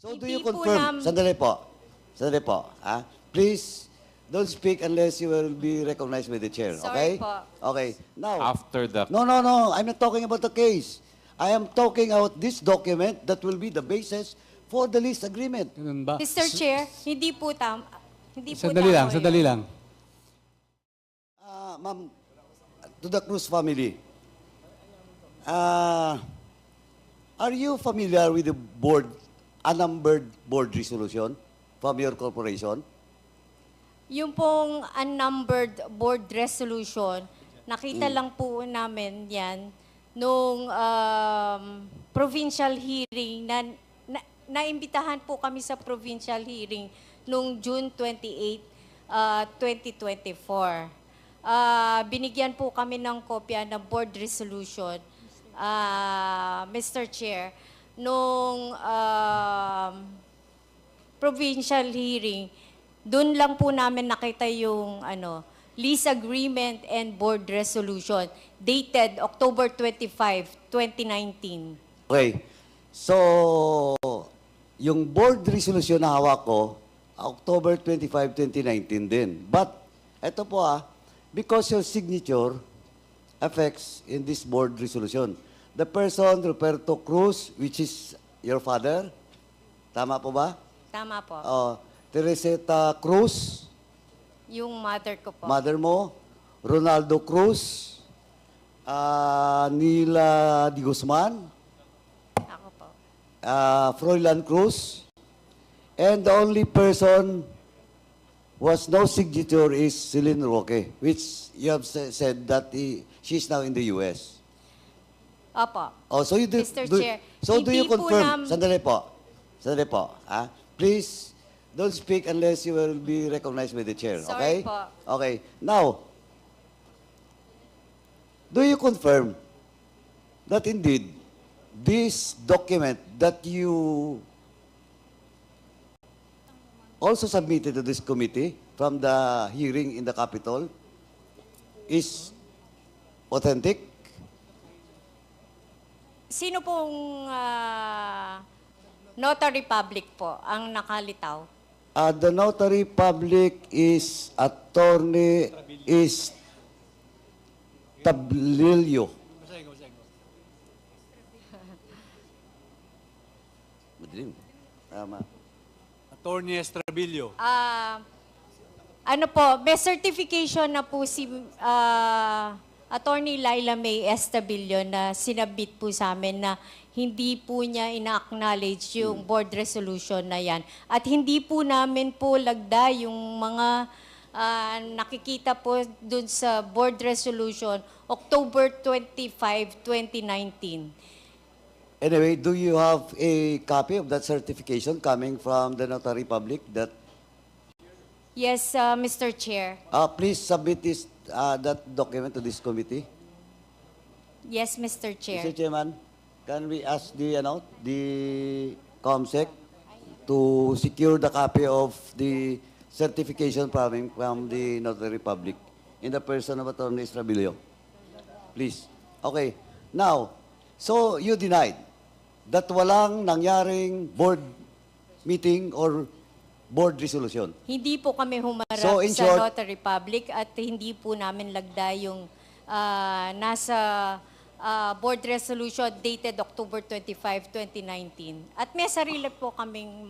So do you Hindi po confirm? Sandali po. Sandali po. Ah? Please, don't speak unless you will be recognized by the chair. Sorry Okay? po. Okay. Now, After the no, no, no. I'm not talking about the case. I am talking about this document that will be the basis for the lease agreement. Ganun ba? Mr. Chair, hindi po tama. Hindi po Sandali lang, tama sandali yun. lang. Ma'am, to the Cruz family, are you familiar with the board, unnumbered board resolution from your corporation? Yung pong unnumbered board resolution, nakita lang po namin yan nung provincial hearing naimbitahan po kami sa provincial hearing nung June 28, 2024. Binigyan po kami ng kopya ng board resolution, Mr. Chair, nung provincial hearing. Doon lang po namin nakita yung lease agreement and board resolution dated October 25, 2019. Okay. So, yung board resolution na hawak ko, October 25, 2019 din. But, eto po because your signature affects in this board resolution. The person, Roberto Cruz, which is your father, tama po ba? Tama po. Teresita Cruz, Yung mother ko po. mother mo, Ronaldo Cruz, Nila Di Guzman, Ako po. Froilan Cruz, and the only person who has no signature is Celine Roque, which you have said that she's now in the U.S. Opo. Oh, so you do, Mr. do Chair, so do you hindi po confirm? Sandali po. Please don't speak unless you will be recognized by the chair. Sorry Okay? po. Okay. Now, do you confirm that indeed this document that you also submitted to this committee from the hearing in the Capitol is authentic? Sino pong notary public po ang nakalitaw? The notary public is attorney is Tablilio. Madilim. Tama. Attorney Estrabillo. Ano po, may certification na po si Attorney Laila May Estabillo na sinabit po sa amin na hindi po niya ina-acknowledge yung board resolution na yan. At hindi po namin po lagda yung mga nakikita po dun sa board resolution October 25, 2019. Anyway, do you have a copy of that certification coming from the notary public that Yes, Mr. Chair. please submit this that document to this committee? Yes, Mr. Chair. Mr. Chairman, can we ask the COMSEC to secure the copy of the certification from the notary public in the person of Attorney Estrabilio? Please. Okay. Now, so you denied that walang nangyaring board meeting or board resolution. Hindi po kami humarap So, in sa short- Notary Public at hindi po namin lagda yung nasa board resolution dated October 25, 2019. At may sarili po kaming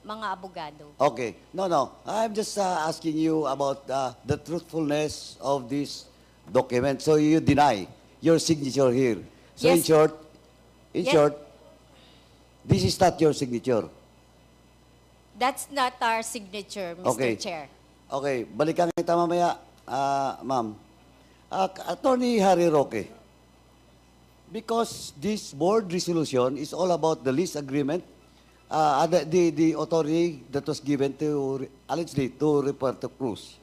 mga abogado. Okay. No. I'm just asking you about the truthfulness of this document. So you deny your signature here. So Yes. in Yes. short, this is not your signature. That's not our signature, Mr. Okay. Chair. Okay. Balikan kita mamaya, ma'am. Attorney Harry Roque, because this board resolution is all about the lease agreement, the authority that was given to, allegedly, to Roberto Cruz.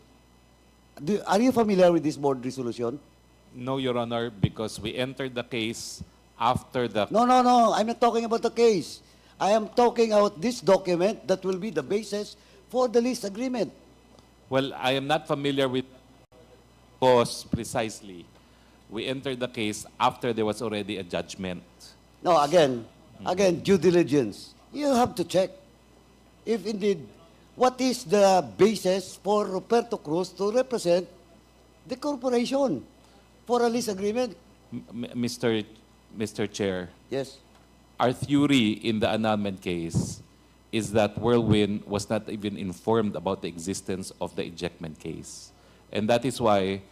Are you familiar with this board resolution? No, Your Honor, because we entered the case after the No. I'm not talking about the case. I am talking about this document that will be the basis for the lease agreement. Well, I am not familiar with cause precisely. We entered the case after there was already a judgment. No, again, due diligence. You have to check. if indeed, what is the basis for Roberto Cruz to represent the corporation for a lease agreement? Mr. Chair, Yes. our theory in the annulment case is that Whirlwind was not even informed about the existence of the ejectment case. And that is why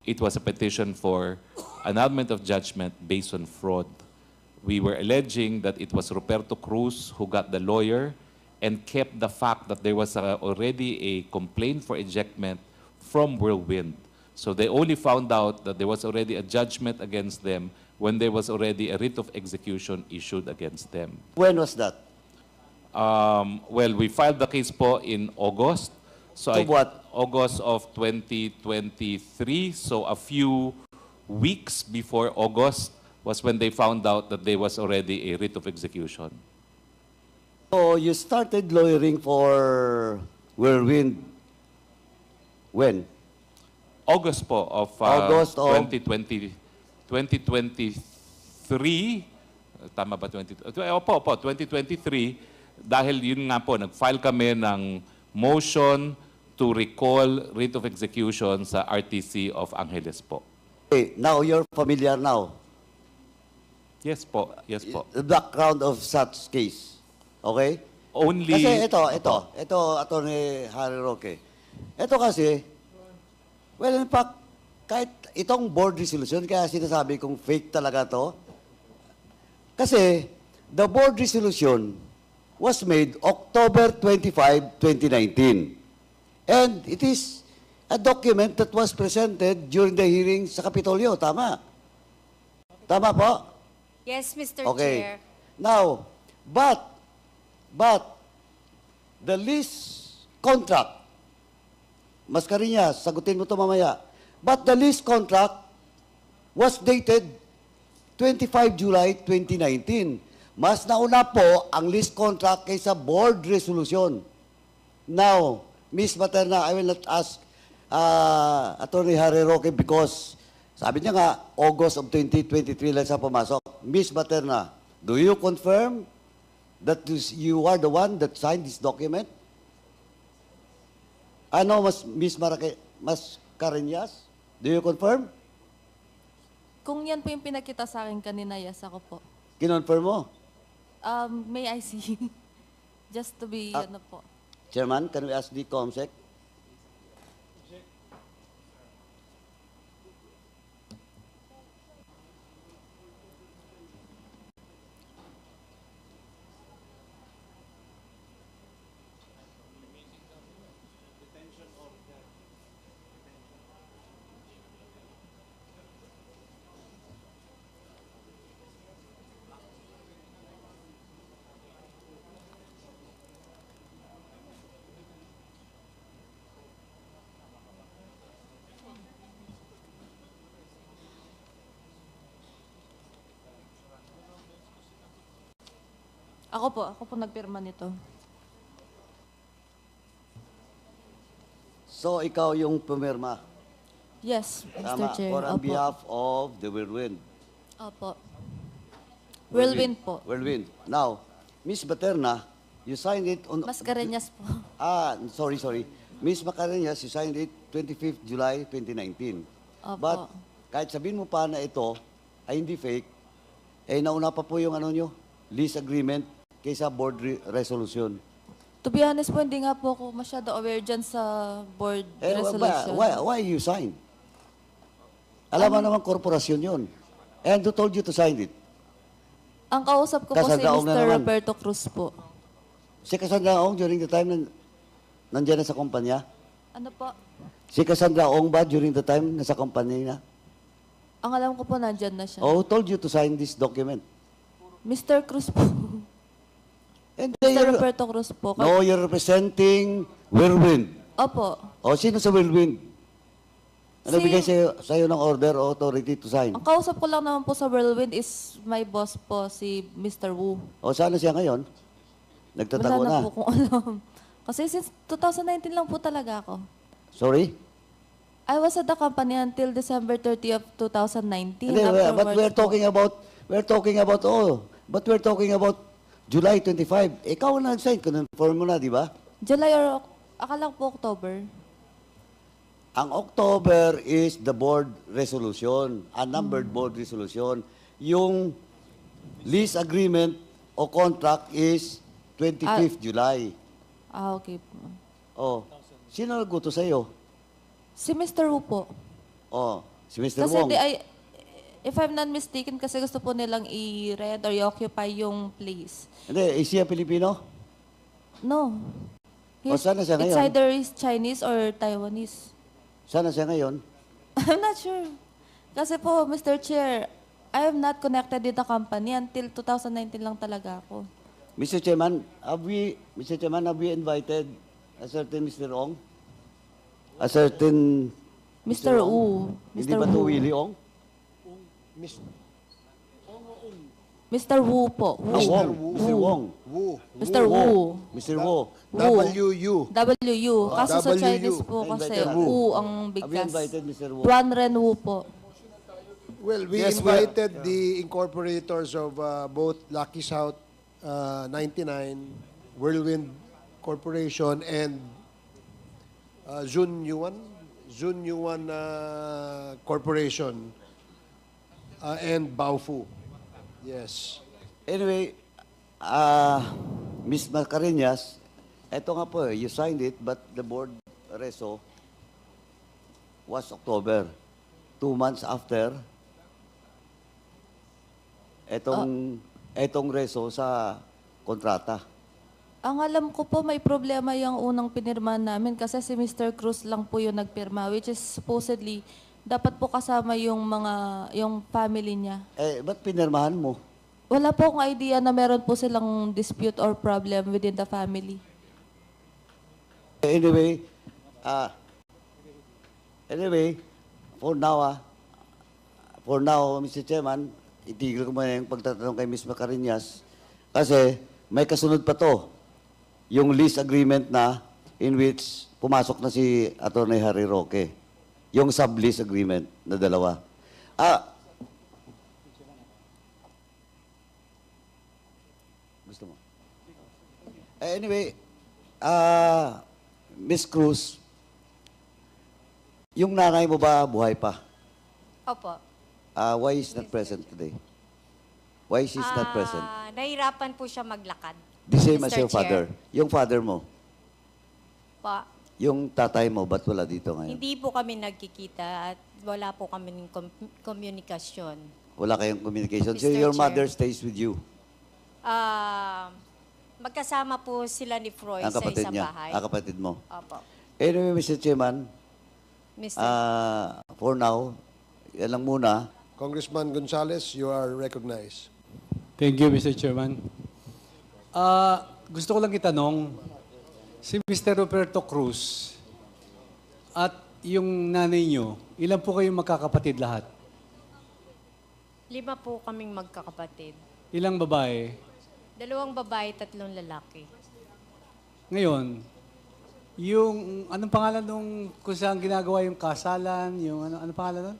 it was a petition for annulment of judgment based on fraud. We were alleging that it was Roberto Cruz who got the lawyer and kept the fact that there was already a complaint for ejectment from Whirlwind. So they only found out that there was already a judgment against them when there was already a writ of execution issued against them. When was that? Well, we filed the case po in August. So To what? August of 2023. So a few weeks before August was when they found out that there was already a writ of execution. So you started lawyering for Whirlwind when? August po of, August of- 2023. Tama ba 2023? Dahil yun nga po, nag-file kami ng motion to recall writ of execution sa RTC of Angeles po. Okay, now you're familiar now. Yes po, yes po. The background of such case. Okay? Only... Kasi ito, Attorney Harry Roque. Ito kasi, well, in fact, kahit itong board resolution, kaya sinasabi kong fake talaga to, kasi the board resolution was made October 25, 2019. And it is a document that was presented during the hearing sa Kapitolyo. Tama? Tama po? Yes, Mr. Okay. Chair. Now, but the lease contract, Mascareñas, sagutin mo to mamaya. But the lease contract was dated 25 July 2019. Mas nauna po ang lease contract kaysa board resolution. Now, Ms. Materna, I will not ask Attorney Harry Roque because sabi niya nga, August of 2023 lang siya pumasok. Ms. Materna, do you confirm that you are the one that signed this document? Ano, Ms. Mascareñas? Do you confirm? Kung yan po yung pinakita sa akin kanina, yes, ako po. Kinonfirm mo? May I see? Just to be, ano po. Chairman, can we ask the COMSEC? Ako po nagpirma nito. So, ikaw yung pumirma. Yes, Mr. Tama, Chair. or on Opo. behalf of the Whirlwind. Opo. Whirlwind po. Whirlwind. Now, Ms. Materna, you signed it on... Mascareñas po. Sorry. Ms. Mascareñas, you signed it 25th July 2019. Opo. But, kahit sabihin mo pa na ito ay hindi fake, eh nauna pa po yung ano nyo, lease agreement kaysa board resolution. To be honest po, hindi nga po ako masyado aware dyan sa board Eh, resolution. why you sign? Alam mo naman korporasyon yun. And who told you to sign it? Ang kausap ko po si Kasandaong na Mr. naman. Roberto Cruz po. Si Cassandra Ong during the time nandiyan na sa kumpanya? Ano po? Si Cassandra Ong ba during the time nasa kumpanya na? Ang alam ko po, nandyan na siya. Oh, who told you to sign this document? Mr. Cruz po. And Mr. Roberto Cruz po. No, you're representing Whirlwind. Opo. O, sino sa Whirlwind? Ano Si- bigay sa'yo ng order o authority to sign? Ang kausap ko lang naman po sa Whirlwind is my boss po, si Mr. Wu. O, saan na siya ngayon? Nagtatago Wala na. na po kung alam. Kasi since 2019 lang po talaga ako. Sorry? I was at the company until December 30 of 2019. Hindi, but Afterwards we're po- talking about July 25. Ikaw ang nag-sign. Confirm mo na, di ba? July or akala ko po October. Ang October is the board resolution, a numbered board resolution. Yung lease agreement o contract is 25th July. Ah, okay po. Oh, sino nagguto sa'yo? Si Mr. Wu po. Oh, si Mr. Kasi Wong. if I'm not mistaken, kasi gusto po nilang i-rent or i-occupy yung place. Hindi, is siya Pilipino? No. O, sana siya It's ngayon? either is Chinese or Taiwanese. Sana siya ngayon? I'm not sure. Kasi po, Mr. Chair, I am not connected with the company until 2019 lang talaga ako. Mr. Chairman, have we invited a certain Mr. Ong? A certain Mr. Wu. Hindi Mr. ba to Wu. Willie Ong? Mr. Wu po. Wu. Ah, Wong. Mr. Wong. Wu. Mr. Wu. Mr. Wo. W-U. W. Kasi sa WU. Chinese po kasi Invited natin. Wu ang Have we bigkas. invited Mr. Wo? Duan Ren Wu po. Well, we Yes, invited the incorporators of both Lucky South 99, Whirlwind Corporation, and Jun Yuan Corporation, and Baofu. Yes. Anyway, Ms. Mascareñas, eto nga po, you signed it, but the board reso was October. 2 months after, etong reso sa kontrata. Ang alam ko po, may problema yung unang pinirmahan namin kasi si Mr. Cruz lang po yung nagpirma, which is supposedly, dapat po kasama yung family niya. Eh, ba't pinirmahan mo? Wala po akong idea na meron po silang dispute or problem within the family. Anyway, for now, Mr. Chairman, itigil ko muna yung pagtatanong kay Ms. Mascareñas kasi may kasunod pa to, yung lease agreement na in which pumasok na si Atty. Harry Roque. Yung sub-lease agreement na dalawa. Gusto mo? Anyway, Miss Cruz, yung nanay mo ba buhay pa? Opo. Why is not present today? Why she's not present? Nahirapan po siya maglakad. The same as Mr. your father. Chair. Yung father mo, Pa, yung tatay mo, ba't wala dito ngayon? hindi po kami nagkikita at wala po kami ng komunikasyon. Wala kayong communication. So Mr. your Chair. mother stays with you, Magkasama po sila ni Froy ang sa kapatid isang niya, bahay. ang kapatid mo. Opo. Anyway, Mr. Chairman, Mr. for now, yan lang muna. Congressman Gonzales, you are recognized. Thank you, Mr. Chairman. Gusto ko lang itanong, si Mr. Roberto Cruz at yung nanay niyo, ilan po kayong magkakapatid lahat? 5 po kaming magkakapatid. Ilang babae? 2 babae, 3 lalaki. Ngayon, yung anong pangalan nung kung saan ginagawa yung kasalan, yung ano pangalan nun?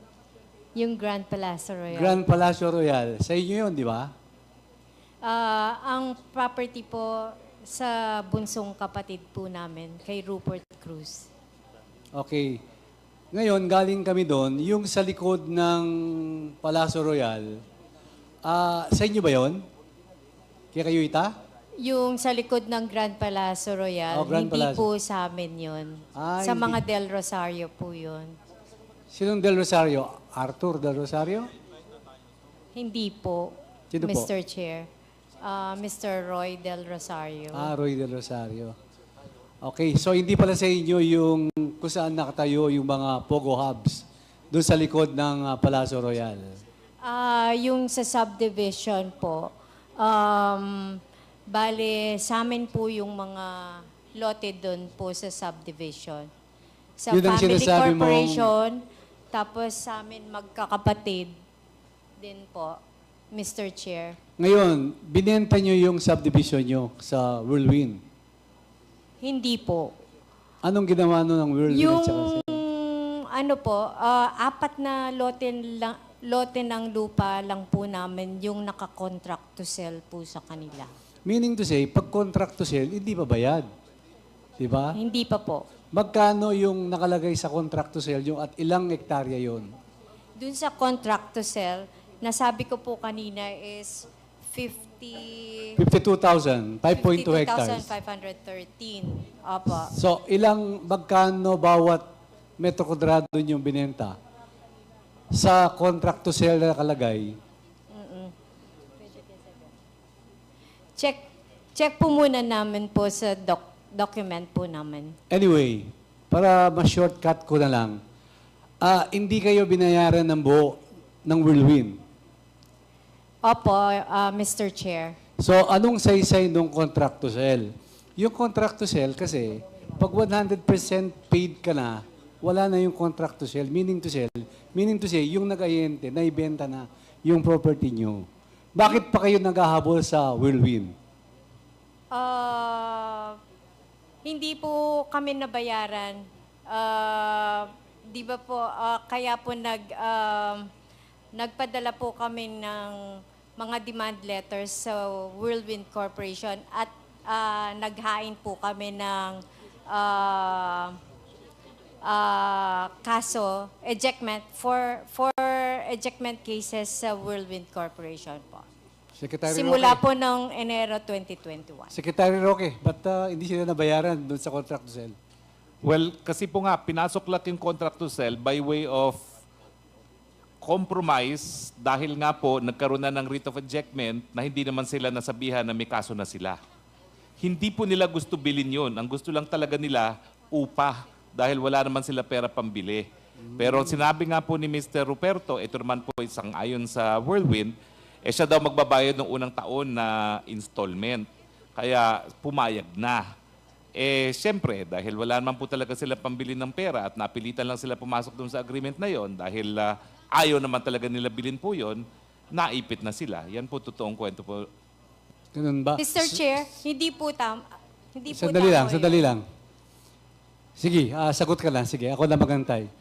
Yung Grand Palace Royal. Grand Palacio Royal. Sa inyo yun, di ba? Ang property po sa bunsong kapatid po namin, kay Rupert Cruz. Okay. Ngayon, galing kami doon, yung sa likod ng Palacio Royal, sa inyo ba yun? Kaya kayo ita? Yung sa likod ng Grand Palace Royal, Oh, Grand hindi Palacio. po sa amin yun. Ah, Sa hindi. mga Del Rosario po yun. Sinong Del Rosario? Arthur Del Rosario? Hindi po, Sino po? Mr. Chair. Mr. Roy Del Rosario. Roy Del Rosario. Okay, so hindi pala sa inyo yung kung saan nakatayo yung mga Pogo Hubs doon sa likod ng Palacio Royal. Yung sa subdivision po, bale, sa amin po yung mga lote doon po sa subdivision. Sa Yun ang family sinasabi mong- corporation, tapos sa amin magkakapatid din po, Mr. Chair. Ngayon, binenta nyo yung subdivision nyo sa Whirlwind. Hindi po. Anong ginawa nun ng Whirlwind? Yung at saka sa- ano po, 4 na lote ng lupa lang po namin yung nakakontract to sell po sa kanila. Meaning to say, pag contract to sell, hindi pa bayad. Di ba? Hindi pa po. Magkano yung nakalagay sa contract to sell yung at ilang hektarya yon? Dun sa contract to sell, nasabi ko po kanina is 52,000, 5.2 hectares. 52,513. Opo. So, magkano bawat metro kwadrado yung binenta? Sa contract to sell na nakalagay, Check po muna namin po sa document po namin. anyway, para ma-shortcut ko na lang, hindi kayo binayaran ng buo ng Whirlwind. Opo, Mr. Chair. So, anong saysay nung contract to sell? Yung contract to sell kasi, pag 100% paid ka na, wala na yung contract to sell. Meaning to say, yung nag-ayente, naibenta na yung property nyo. Bakit pa kayo naghahabol sa Whirlwind? Hindi po kami nabayaran. Di ba po, kaya po nagpadala po kami ng mga demand letters sa Whirlwind Corporation at naghain po kami ng kaso, ejectment, for ejectment cases sa Whirlwind Corporation po. Secretary Simula Roque. po ng Enero 2021. Secretary Roque, ba't hindi sila nabayaran doon sa contract to sell? Well, kasi po nga, pinasok lang yung contract to sell by way of compromise dahil nga po nagkaroon na ng writ of ejectment na hindi naman sila nasabihan na may kaso na sila. Hindi po nila gusto bilhin yun. Ang gusto lang talaga nila, upa, dahil wala naman sila pera pambili. Pero sinabi nga po ni Mr. Ruperto, ito naman po isang ayon sa Whirlwind, siya daw magbabayad ng unang taon na installment. Kaya pumayag na. Siyempre, dahil wala naman po talaga sila pambili ng pera at napilitan lang sila pumasok doon sa agreement na yon dahil ayaw naman talaga nila bilhin po yon, naipit na sila. Yan po totoong kwento po. Ganun ba? Mr. Chair, hindi po tama. Sandali lang. Sige, sagot ka lang. Sige, ako na magantay.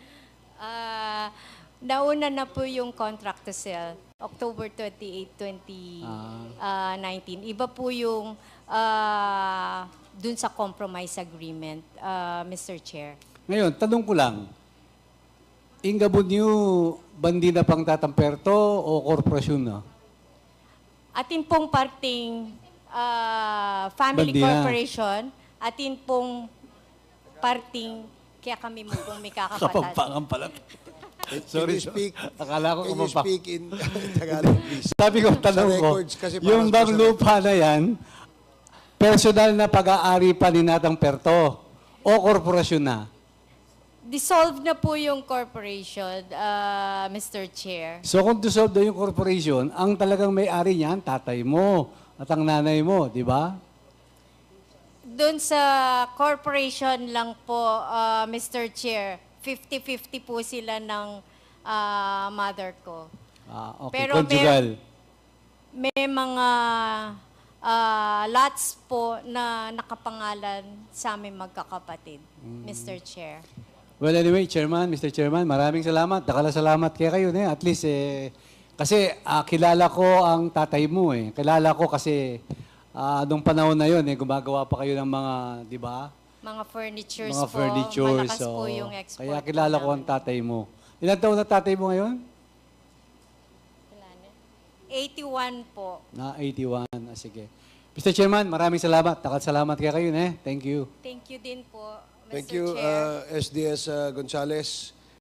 Nauna na po yung contract to sell, October 28, 2019. Iba po yung dun sa compromise agreement, Mr. Chair. Ngayon, tanong ko lang, Ingabon niyo, bandi na pang tatamperto o korporasyon na? Atin pong parting family Bandi na. corporation, atin pong parting, kaya kami mo pong may kakapatid. Kapampangan pala. Can you speak, Akala ko can you kapampangan. speak in Tagalog, please? Sabi ko, tanong ko, records kasi yung para bang sa- lupa na yan, personal na pag-aari pa ni Natang Perto o korporasyon na? Dissolved na po yung corporation, Mr. Chair. So kung dissolve na yung corporation, ang talagang may-ari niyan, tatay mo at ang nanay mo, di ba? Doon sa corporation lang po, Mr. Chair, 50-50 po sila ng mother ko. Okay, Pero conjugal. May mga lots po na nakapangalan sa aming magkakapatid, Mr. Chair. Well, anyway, Mr. Chairman, maraming salamat. Salamat kaya kayo. At least, kasi kilala ko ang tatay mo. Kilala ko kasi nung panahon na yon, gumagawa pa kayo ng mga, di ba? Mga furnitures Mga po, furnitures. malakas po yung export. Kaya kilala ko ang tatay mo. Ilan taon na tatay mo ngayon? 81 po. 81. Sige. Mr. Chairman, maraming salamat. Salamat kaya kayo. Thank you. Thank you din po, Mr. Thank you, Chair. SDS Gonzales.